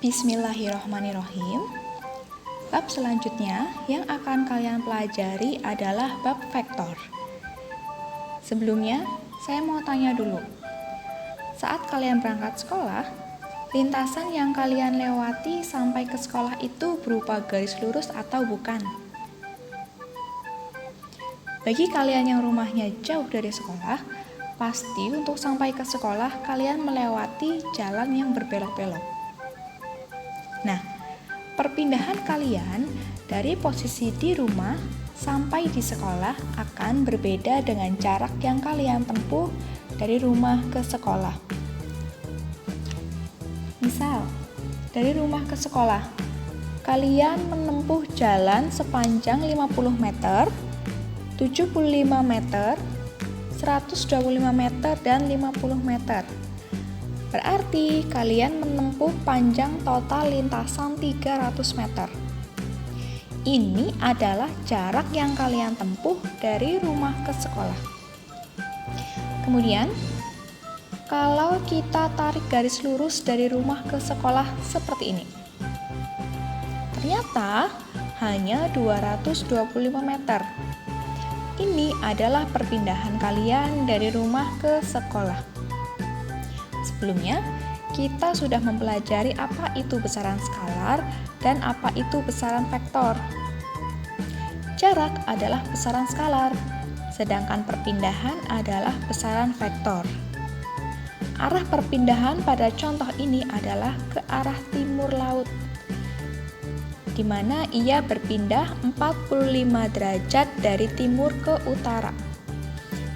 Bismillahirrahmanirrahim. Bab selanjutnya yang akan kalian pelajari adalah bab vektor. Sebelumnya, saya mau tanya dulu. Saat kalian berangkat sekolah, lintasan yang kalian lewati sampai ke sekolah itu berupa garis lurus atau bukan? Bagi kalian yang rumahnya jauh dari sekolah, pasti untuk sampai ke sekolah kalian melewati jalan yang berbelok-belok. Nah, perpindahan kalian dari posisi di rumah sampai di sekolah akan berbeda dengan jarak yang kalian tempuh dari rumah ke sekolah. Misal, dari rumah ke sekolah, kalian menempuh jalan sepanjang 50 meter, 75 meter, 125 meter, dan 50 meter. Berarti kalian menempuh panjang total lintasan 300 meter. Ini adalah jarak yang kalian tempuh dari rumah ke sekolah. Kemudian, kalau kita tarik garis lurus dari rumah ke sekolah seperti ini. Ternyata hanya 225 meter. Ini adalah perpindahan kalian dari rumah ke sekolah. Sebelumnya, kita sudah mempelajari apa itu besaran skalar dan apa itu besaran vektor. Jarak adalah besaran skalar, sedangkan perpindahan adalah besaran vektor. Arah perpindahan pada contoh ini adalah ke arah timur laut, di mana ia berpindah 45 derajat dari timur ke utara.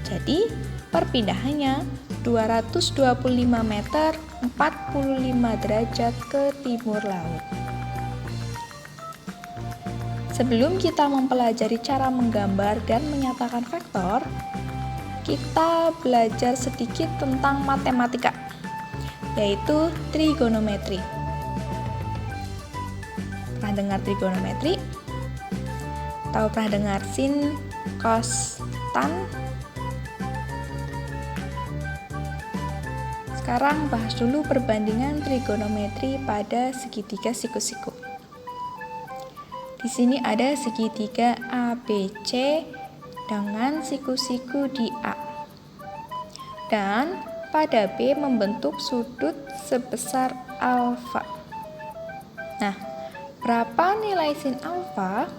Jadi, perpindahannya 225 meter 45 derajat ke timur laut. Sebelum kita mempelajari cara menggambar dan menyatakan vektor, kita belajar sedikit tentang matematika, yaitu trigonometri. Pernah dengar trigonometri? Atau pernah dengar sin, cos, tan? Sekarang bahas dulu perbandingan trigonometri pada segitiga siku-siku. Di sini ada segitiga ABC dengan siku-siku di A. Dan pada B membentuk sudut sebesar alfa. Nah, berapa nilai sin alfa?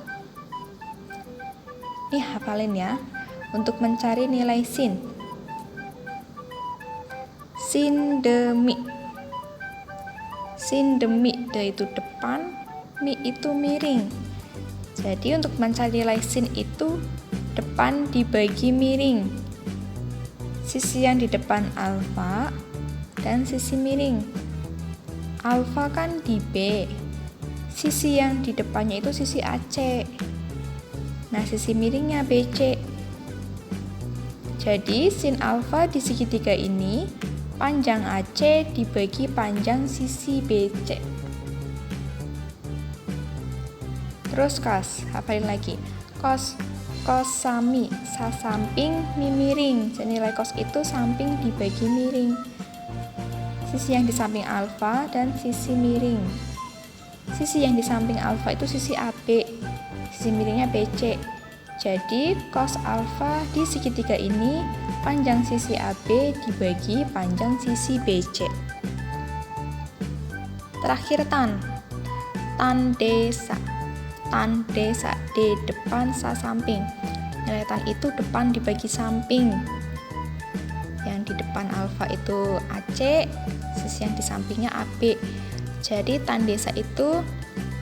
Nih, hafalin ya. Untuk mencari nilai sin. Sin demi. Sin demi, de itu depan, mi itu miring. Jadi untuk mencari nilai sin itu depan dibagi miring. Sisi yang di depan alfa dan sisi miring. Alfa kan di B. Sisi yang di depannya itu sisi AC. Nah, sisi miringnya BC. Jadi sin alfa di segitiga ini panjang AC dibagi panjang sisi BC. Terus cos, hafalin lagi. Cos sami, sa samping, mi miring. Jadi nilai cos itu samping dibagi miring. Sisi yang di samping alfa dan sisi miring. Sisi yang di samping alfa itu sisi AB. Sisi miringnya BC. Jadi cos alfa di segitiga ini panjang sisi AB dibagi panjang sisi BC. Terakhir tan. Tan desa. Tan desa, D depan, sa samping. Nilai tan itu depan dibagi samping. Yang di depan alfa itu AC, sisi yang di sampingnya AB. Jadi tan desa itu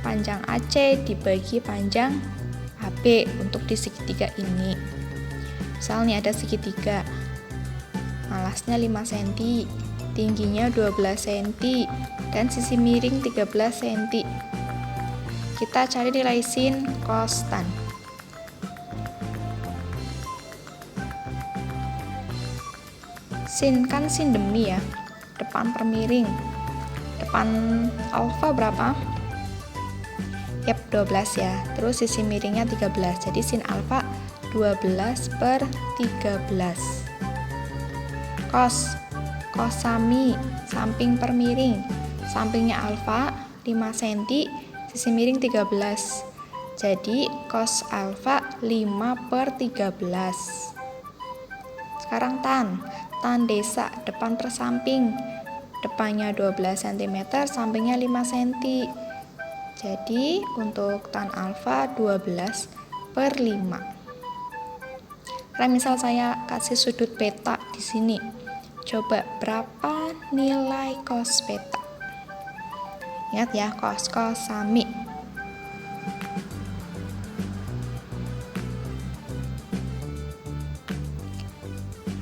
panjang AC dibagi panjang AB untuk di segitiga ini. Misalnya ada segitiga, alasnya 5 cm, tingginya 12 cm, dan sisi miring 13 cm. Kita cari nilai sin, cos, tan. Sin kan sin demi ya, depan per miring. Depan alfa berapa? Yap, 12 ya. Terus sisi miringnya 13. Jadi sin alfa 12 per 13. Cos sami, samping per miring. Sampingnya alfa 5 cm, sisi miring 13. Jadi cos alfa 5/13. Sekarang tan desak depan per samping. Depannya 12 cm, sampingnya 5 cm. Jadi untuk tan alfa 12/5. Nah, misal saya kasih sudut peta di sini. Coba berapa nilai cos peta? Ingat ya, cos sami.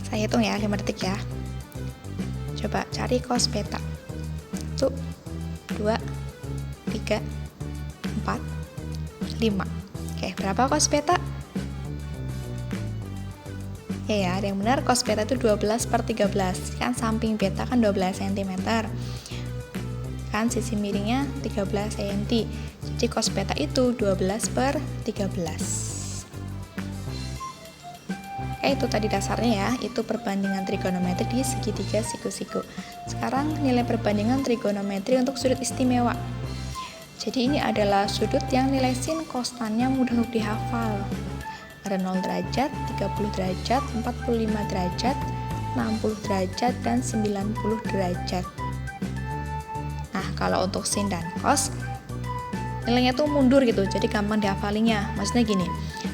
Saya hitung ya, 5 detik ya. Coba cari cos peta. 1, 2, 3, 4, 5. Oke, berapa cos peta? Ya, ada yang benar, cos beta itu 12/13. Kan samping beta kan 12 cm. Kan sisi miringnya 13 cm. Jadi cos beta itu 12/13. Itu tadi dasarnya ya, itu perbandingan trigonometri di segitiga siku-siku. Sekarang nilai perbandingan trigonometri untuk sudut istimewa. Jadi ini adalah sudut yang nilai sin kostannya mudah untuk dihafal. Ada 0 derajat, 30 derajat, 45 derajat, 60 derajat, dan 90 derajat. Nah, kalau untuk sin dan cos, nilainya tuh mundur gitu, jadi gampang dihafalinya. Maksudnya gini,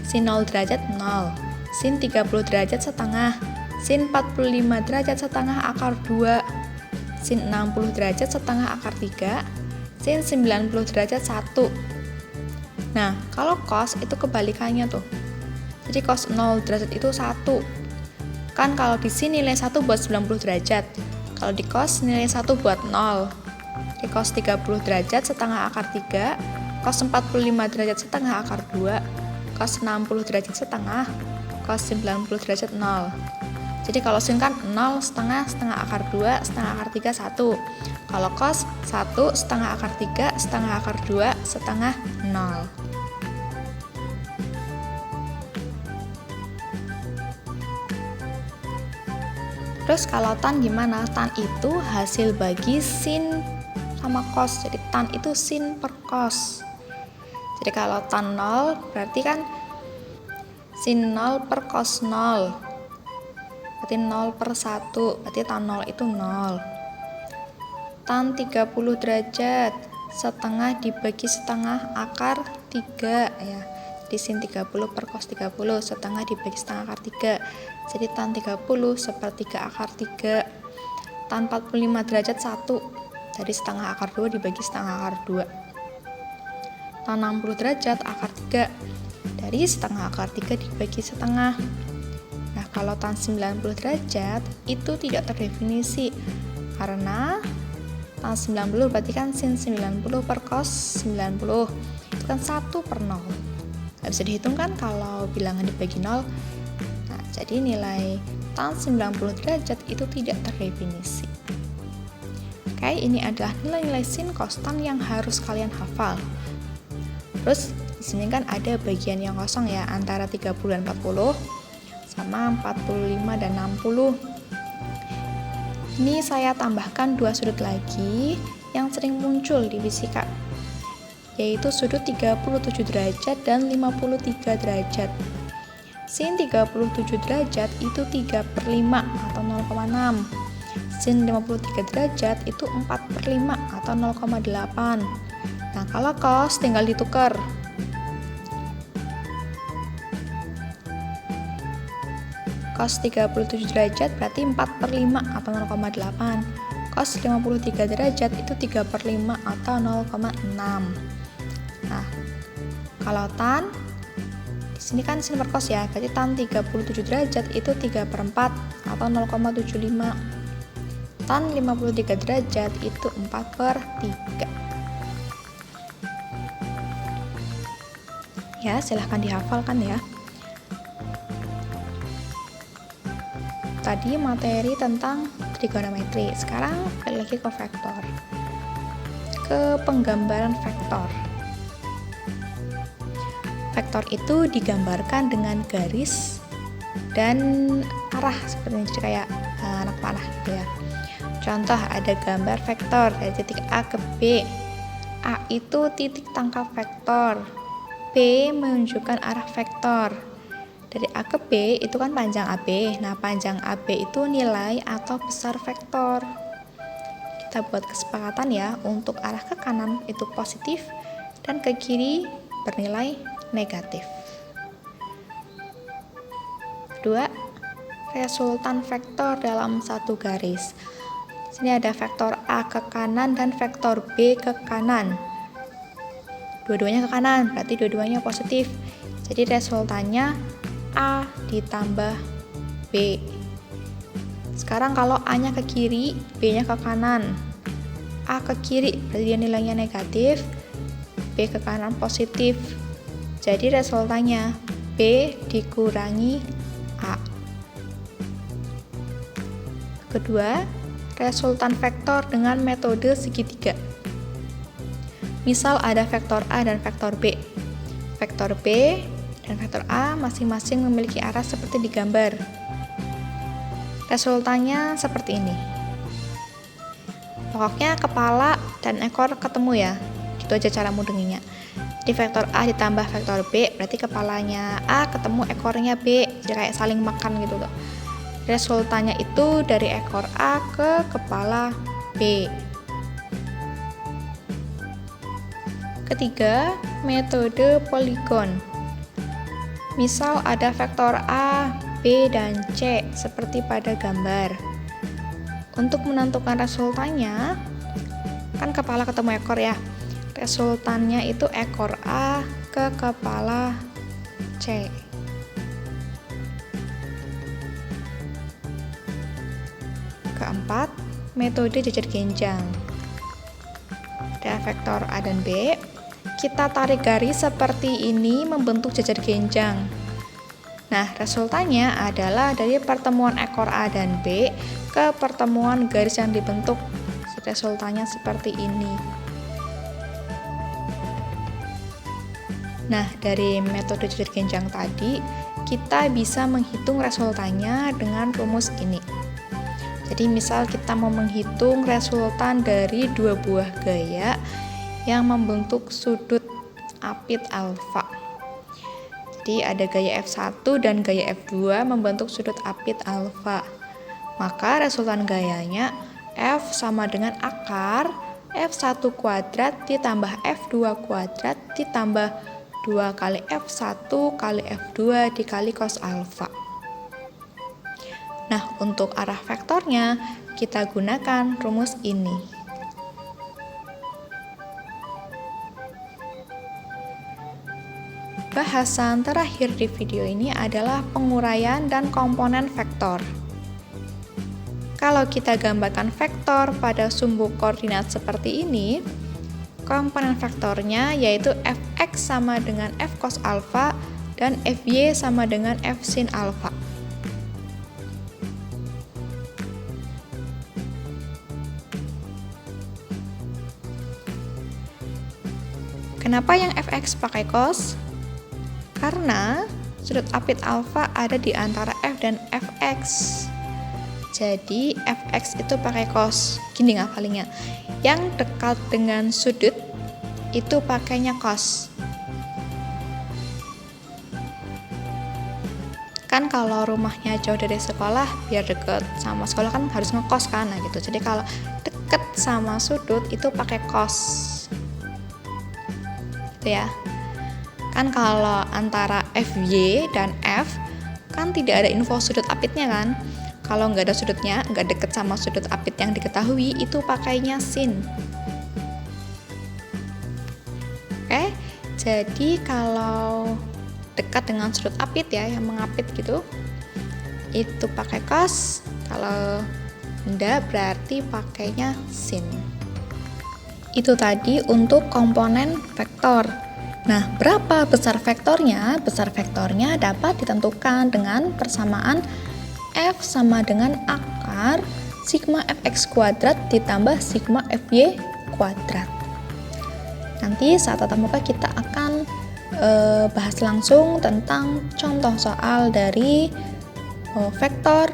sin 0 derajat 0, sin 30 derajat setengah, sin 45 derajat setengah akar 2, sin 60 derajat setengah akar 3, sin 90 derajat 1. Nah, kalau cos itu kebalikannya tuh. Jadi cos 0 derajat itu 1. Kan kalau di sini nilai 1 buat 90 derajat. Kalau di cos nilai 1 buat 0. Di cos 30 derajat setengah akar 3, cos 45 derajat setengah akar 2, cos 60 derajat setengah, cos 90 derajat 0. Jadi kalau sin kan 0 setengah akar 2, setengah akar 3 1. Kalau cos 1 setengah akar 3, setengah akar 2, setengah 0. Terus kalau tan gimana? Tan itu hasil bagi sin sama cos. Jadi tan itu sin per cos. Jadi kalau tan 0 berarti kan sin 0 per cos 0. Berarti 0 per 1. Berarti tan 0 itu 0. Tan 30 derajat setengah dibagi setengah akar 3 ya. Di sin 30 per cos 30 setengah dibagi setengah akar 3. Jadi tan 30 sepertiga akar 3. Tan 45 derajat 1. Dari setengah akar 2 dibagi setengah akar 2. Tan 60 derajat akar 3. Dari setengah akar 3 dibagi setengah. Nah, kalau tan 90 derajat itu tidak terdefinisi. Karena tan 90 berarti kan sin 90 per cos 90. Itu kan 1/0. Nggak bisa dihitung kan kalau bilangan dibagi 0. Nah, jadi nilai tan 90 derajat itu tidak terdefinisi. Oke, ini adalah nilai-nilai sin cos tan yang harus kalian hafal. Terus di sini kan ada bagian yang kosong ya, antara 30 dan 40 sama 45 dan 60. Ini saya tambahkan 2 sudut lagi yang sering muncul di fisika, yaitu sudut 37 derajat dan 53 derajat. Sin 37 derajat itu 3/5 atau 0,6. Sin 53 derajat itu 4/5 atau 0,8. Nah, kalau cos tinggal ditukar. Cos 37 derajat berarti 4/5 atau 0,8. Cos 53 derajat itu 3/5 atau 0,6. Nah, kalau tan di sini kan sin per cos ya, berarti tan 37 derajat itu 3/4 atau 0,75. Tan 53 derajat itu 4/3. Ya, silahkan dihafalkan ya. Tadi materi tentang trigonometri. Sekarang balik lagi ke vektor. Ke penggambaran vektor. Vektor itu digambarkan dengan garis dan arah seperti ini, jadi kayak anak panah gitu ya. Contoh, ada gambar vektor dari titik A ke B. A itu titik tangkap vektor, B menunjukkan arah vektor. Dari A ke B itu kan panjang AB. Nah, panjang AB itu nilai atau besar vektor. Kita buat kesepakatan ya, untuk arah ke kanan itu positif dan ke kiri bernilai negatif. Kedua, resultan vektor dalam satu garis. Sini ada vektor A ke kanan dan vektor B ke kanan. Dua-duanya ke kanan, berarti dua-duanya positif. Jadi resultannya A ditambah B. Sekarang kalau A-nya ke kiri, B-nya ke kanan. A ke kiri, berarti dia nilainya negatif. B ke kanan positif. Jadi resultannya B dikurangi A. Kedua, resultan vektor dengan metode segitiga. Misal ada vektor A dan vektor B. Vektor B dan vektor A masing-masing memiliki arah seperti di gambar. Resultannya seperti ini. Pokoknya kepala dan ekor ketemu ya. Gitu aja cara mudengnya. Di vektor A ditambah vektor B, berarti kepalanya A ketemu ekornya B. Jadi kayak saling makan gitu loh. Resultannya itu dari ekor A ke kepala B. Ketiga, metode poligon. Misal ada vektor A, B, dan C seperti pada gambar. Untuk menentukan resultannya, kan kepala ketemu ekor ya. Resultannya itu ekor A ke kepala C. Keempat, metode jajar genjang. Ada vektor A dan B. Kita tarik garis seperti ini membentuk jajar genjang. Nah, resultannya adalah dari pertemuan ekor A dan B ke pertemuan garis yang dibentuk. Resultannya seperti ini. Nah, dari metode jajar genjang tadi, kita bisa menghitung resultannya dengan rumus ini. Jadi, misal kita mau menghitung resultan dari dua buah gaya yang membentuk sudut apit alfa. Jadi ada gaya F1 dan gaya F2 membentuk sudut apit alfa. Maka resultan gayanya F sama dengan akar F1 kuadrat ditambah F2 kuadrat ditambah 2 kali F1 kali F2 dikali cos alfa. Nah, untuk arah vektornya kita gunakan rumus ini. Bahasan terakhir di video ini adalah penguraian dan komponen vektor. Kalau kita gambarkan vektor pada sumbu koordinat seperti ini, komponen vektornya yaitu fx sama dengan f cos alfa dan fy sama dengan f sin alfa. Kenapa yang fx pakai cos? Karena sudut apit alfa ada di antara f dan fx. Jadi fx itu pakai cos. Gini ngapalinnya. Yang dekat dengan sudut itu pakainya cos. Kan kalau rumahnya jauh dari sekolah, biar deket sama sekolah kan harus ngekos kan, nah gitu. Jadi kalau deket sama sudut itu pakai cos. Gitu ya. Kan kalau antara FY dan F kan tidak ada info sudut apitnya kan. Kalau nggak ada sudutnya, nggak deket sama sudut apit yang diketahui, itu pakainya sin. Oke, jadi kalau dekat dengan sudut apit ya, yang mengapit gitu, itu pakai cos. Kalau enggak berarti pakainya sin. Itu tadi untuk komponen vektor. Nah, berapa besar vektornya? Besar vektornya dapat ditentukan dengan persamaan F sama dengan akar sigma fx kuadrat ditambah sigma fy kuadrat. Nanti saat tatap muka kita akan bahas langsung tentang contoh soal dari vektor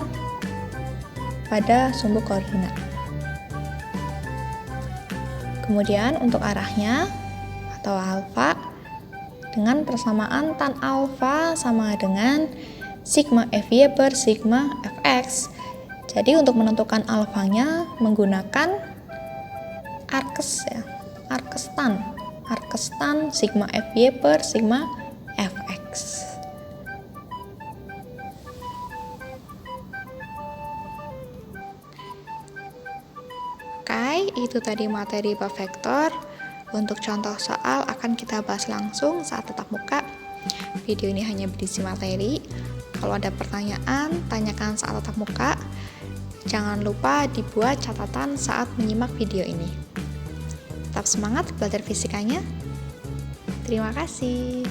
pada sumbu koordinat. Kemudian untuk arahnya atau alfa, dengan persamaan tan alfa sama dengan sigma FY per sigma Fx. Jadi untuk menentukan alfanya menggunakan arkes ya, arkes tan sigma FY per sigma Fx. Oke, itu tadi materi bab vektor. Untuk contoh soal akan kita bahas langsung saat tatap muka. Video ini hanya berisi materi. Kalau ada pertanyaan, tanyakan saat tatap muka. Jangan lupa dibuat catatan saat menyimak video ini. Tetap semangat belajar fisikanya. Terima kasih.